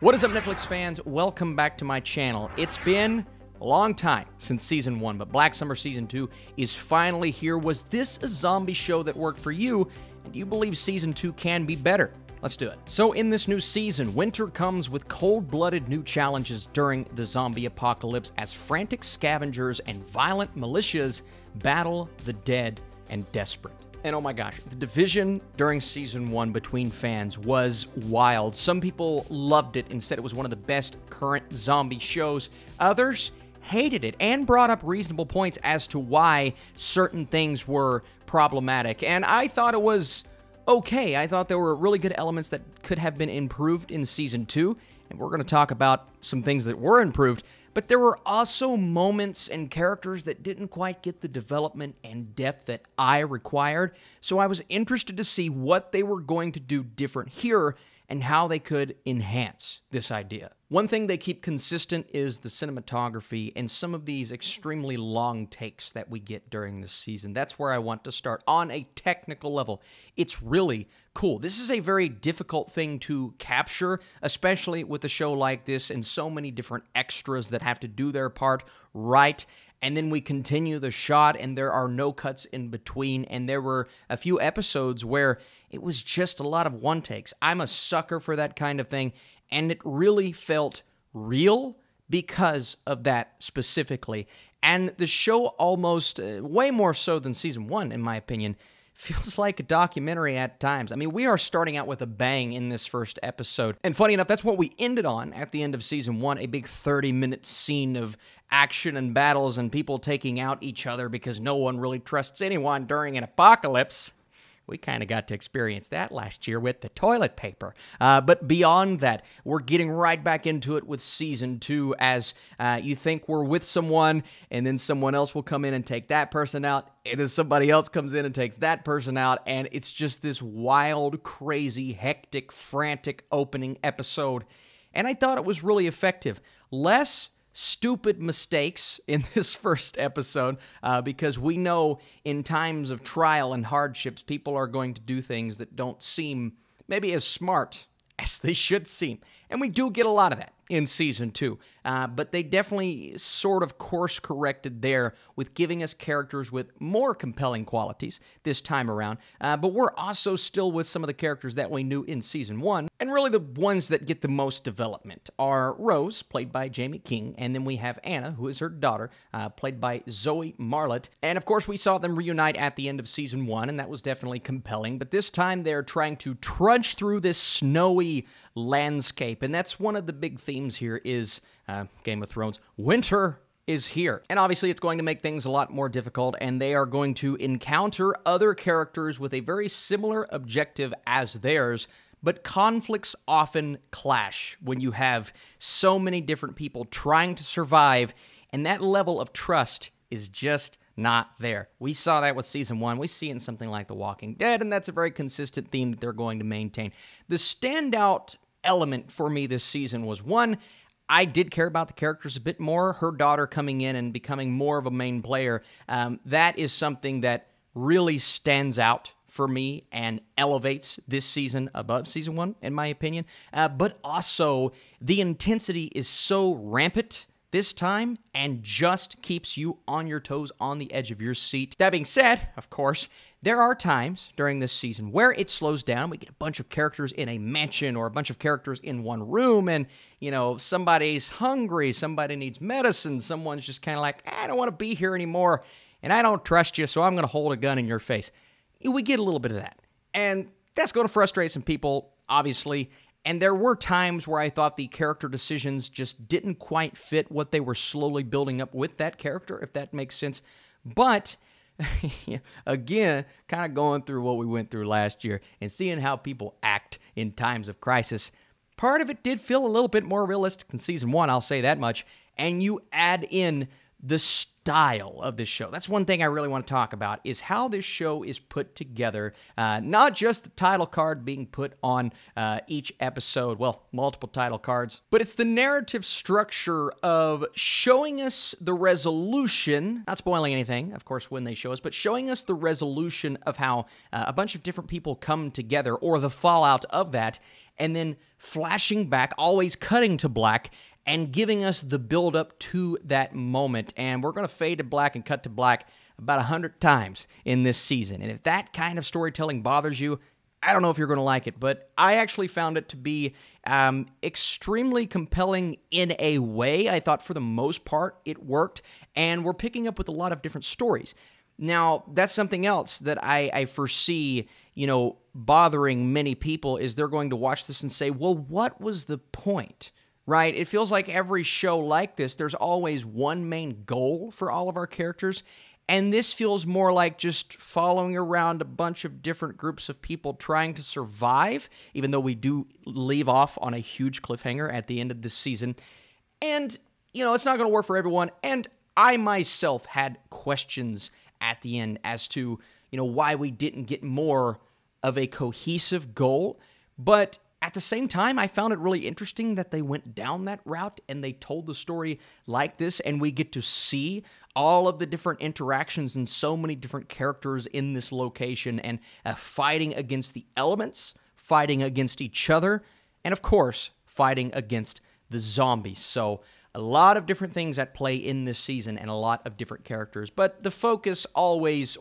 What is up, Netflix fans? Welcome back to my channel. It's been a long time since Season 1, but Black Summer Season 2 is finally here. Was this a zombie show that worked for you? And do you believe Season 2 can be better? Let's do it. So in this new season, winter comes with cold-blooded new challenges during the zombie apocalypse as frantic scavengers and violent militias battle the dead and desperate. And oh my gosh, the division during Season 1 between fans was wild. Some people loved it and said it was one of the best current zombie shows. Others hated it and brought up reasonable points as to why certain things were problematic. And I thought it was okay. I thought there were really good elements that could have been improved in Season 2. And we're going to talk about some things that were improved. But there were also moments and characters that didn't quite get the development and depth that I required, so I was interested to see what they were going to do different here and how they could enhance this idea. One thing they keep consistent is the cinematography and some of these extremely long takes that we get during this season. That's where I want to start. On a technical level, it's really cool. This is a very difficult thing to capture, especially with a show like this and so many different extras that have to do their part right. And then we continue the shot and there are no cuts in between. And there were a few episodes where it was just a lot of one takes. I'm a sucker for that kind of thing. And it really felt real because of that specifically. And the show almost, way more so than Season 1, in my opinion, feels like a documentary at times. I mean, we are starting out with a bang in this first episode. And funny enough, that's what we ended on at the end of Season 1, a big 30-minute scene of action and battles and people taking out each other because no one really trusts anyone during an apocalypse. We kind of got to experience that last year with the toilet paper. But beyond that, we're getting right back into it with Season 2 as you think we're with someone, and then someone else will come in and take that person out, and then somebody else comes in and takes that person out, and it's just this wild, crazy, hectic, frantic opening episode. And I thought it was really effective. Less stupid mistakes in this first episode because we know in times of trial and hardships, people are going to do things that don't seem maybe as smart as they should seem. And we do get a lot of that in Season 2. But they definitely sort of course-corrected there with giving us characters with more compelling qualities this time around. But we're also still with some of the characters that we knew in Season 1. And really the ones that get the most development are Rose, played by Jamie King, and then we have Anna, who is her daughter, played by Zoe Marlett. And of course we saw them reunite at the end of Season 1, and that was definitely compelling. But this time they're trying to trudge through this snowy landscape, and that's one of the big themes here is Game of Thrones. Winter is here, and obviously it's going to make things a lot more difficult, and they are going to encounter other characters with a very similar objective as theirs, but conflicts often clash when you have so many different people trying to survive, and that level of trust is just not there. We saw that with Season 1. We see it in something like The Walking Dead, and that's a very consistent theme that they're going to maintain. The standout element for me this season was, one, I did care about the characters a bit more. Her daughter coming in and becoming more of a main player, that is something that really stands out for me and elevates this season above Season 1, in my opinion. But also, the intensity is so rampant this time and just keeps you on your toes, on the edge of your seat. That being said, of course, there are times during this season where it slows down. We get a bunch of characters in a mansion or a bunch of characters in one room, and, you know, somebody's hungry, somebody needs medicine, someone's just kind of like, I don't want to be here anymore, and I don't trust you, so I'm going to hold a gun in your face. We get a little bit of that, and that's going to frustrate some people, obviously. And there were times where I thought the character decisions just didn't quite fit what they were slowly building up with that character, if that makes sense. But, again, kind of going through what we went through last year and seeing how people act in times of crisis, part of it did feel a little bit more realistic than Season 1, I'll say that much. And you add in the style of this show. That's one thing I really want to talk about, is how this show is put together. Not just the title card being put on each episode, well, multiple title cards, but it's the narrative structure of showing us the resolution, not spoiling anything, of course, when they show us, but showing us the resolution of how a bunch of different people come together, or the fallout of that, and then flashing back, always cutting to black, and giving us the build-up to that moment. And we're going to fade to black and cut to black about 100 times in this season. And if that kind of storytelling bothers you, I don't know if you're going to like it, but I actually found it to be extremely compelling in a way. I thought for the most part it worked, and we're picking up with a lot of different stories. Now, that's something else that I foresee, bothering many people, is they're going to watch this and say, well, what was the point? Right? It feels like every show like this, there's always one main goal for all of our characters, and this feels more like just following around a bunch of different groups of people trying to survive, even though we do leave off on a huge cliffhanger at the end of this season. And, it's not going to work for everyone, and I myself had questions at the end as to, why we didn't get more of a cohesive goal, but at the same time, I found it really interesting that they went down that route and they told the story like this, and we get to see all of the different interactions and so many different characters in this location, and fighting against the elements, fighting against each other, and of course, fighting against the zombies. So a lot of different things at play in this season and a lot of different characters, but the focus always,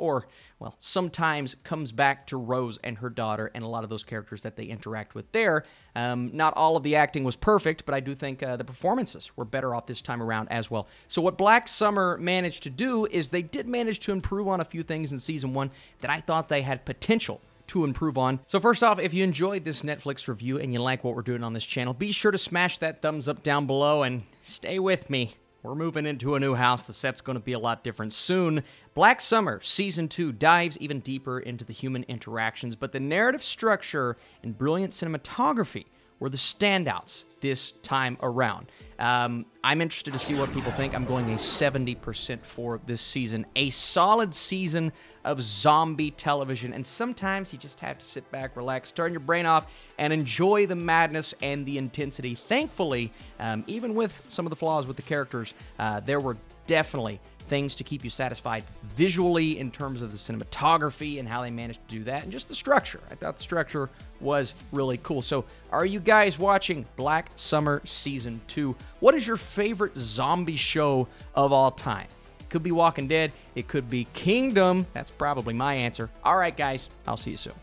sometimes comes back to Rose and her daughter and a lot of those characters that they interact with there. Not all of the acting was perfect, but I do think the performances were better off this time around as well. So what Black Summer managed to do is they did manage to improve on a few things in Season 1 that I thought they had potential to improve on. So first off, if you enjoyed this Netflix review and you like what we're doing on this channel, be sure to smash that thumbs up down below and stay with me. We're moving into a new house. The set's going to be a lot different soon. Black Summer Season 2 dives even deeper into the human interactions, but the narrative structure and brilliant cinematography were the standouts this time around. I'm interested to see what people think. I'm going a 70% for this season. A solid season of zombie television, and sometimes you just have to sit back, relax, turn your brain off, and enjoy the madness and the intensity. Thankfully, even with some of the flaws with the characters, there were definitely things to keep you satisfied visually in terms of the cinematography and how they managed to do that, and just the structure. I thought the structure was really cool. So are you guys watching Black Summer Season 2? What is your favorite zombie show of all time? It could be Walking Dead. It could be Kingdom. That's probably my answer. All right, guys. I'll see you soon.